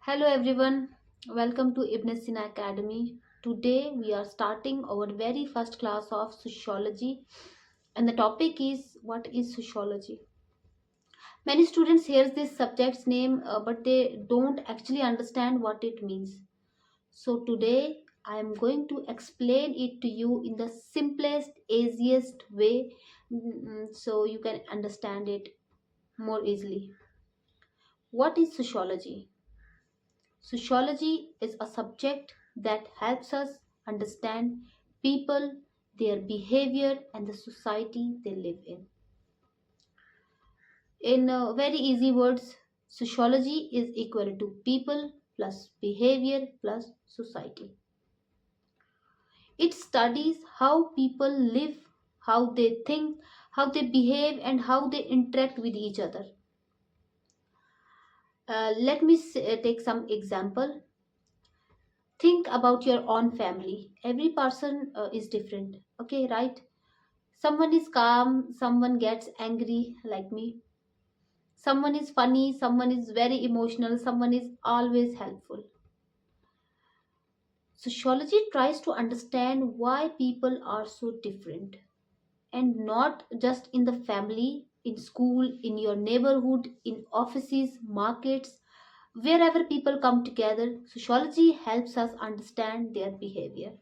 Hello everyone, welcome to Sena Academy. Today we are starting our very first class of Sociology, and the topic is what is Sociology. Many students hear this subject's name but they don't actually understand what it means. So today I am going to explain it to you in the simplest, easiest way so you can understand it more easily. What is sociology? Sociology is a subject that helps us understand people, their behavior, and the society they live in. In very easy words, sociology is equal to people plus behavior plus society. It studies how people live, how they think, how they behave, and how they interact with each other. Let me take some example. Think about your own family. Every person is different. Okay, right? Someone is calm, someone gets angry, like me. Someone is funny, someone is very emotional, someone is always helpful. Sociology tries to understand why people are so different, and not just in the family, in school, in your neighborhood, in offices, markets, wherever people come together. Sociology helps us understand their behavior.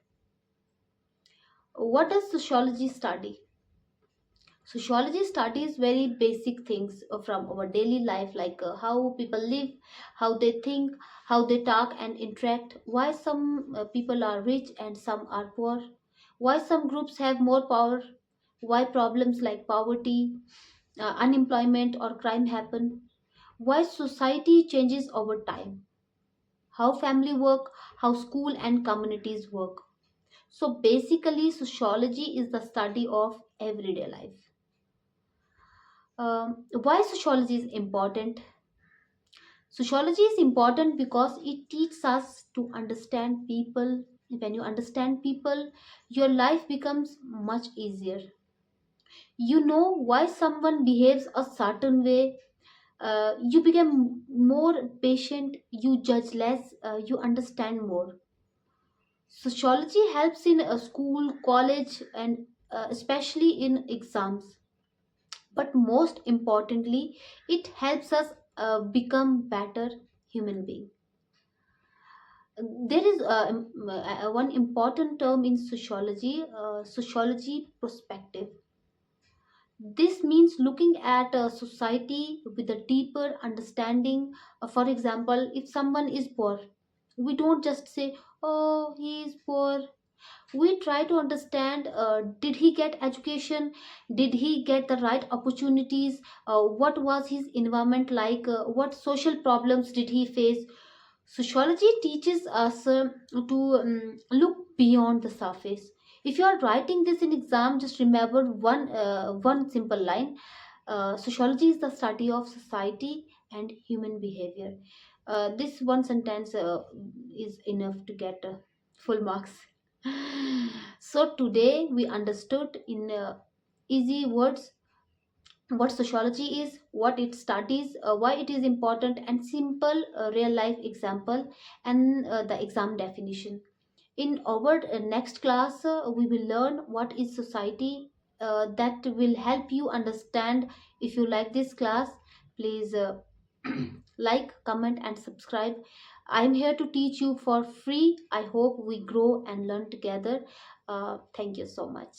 What does sociology study? Sociology studies very basic things from our daily life, like how people live, how they think, how they talk and interact, why some people are rich and some are poor, why some groups have more power, why problems like poverty, unemployment, or crime happen, why society changes over time, how family work, how school and communities work. So basically, sociology is the study of everyday life. Why sociology is important? Sociology is important because it teaches us to understand people. When you understand people, your life becomes much easier. You know why someone behaves a certain way. You become more patient, you judge less, you understand more. Sociology helps in a school, college, and especially in exams. But most importantly, it helps us become better human being. There is one important term in sociology, sociology perspective. This means looking at a society with a deeper understanding. For example, if someone is poor, we don't just say, oh, he is poor. We try to understand, did he get education, did he get the right opportunities, what was his environment like, what social problems did he face. Sociology teaches us to look beyond the surface. If you are writing this in exam, just remember one simple line. Sociology is the study of society and human behavior. This one sentence is enough to get full marks. So today we understood in easy words what sociology is, what it studies, why it is important, and simple real life example, and the exam definition. In our next class, we will learn what is society. That will help you understand. If you like this class, please like, comment, and subscribe. I'm here to teach you for free. I hope we grow and learn together. Thank you so much.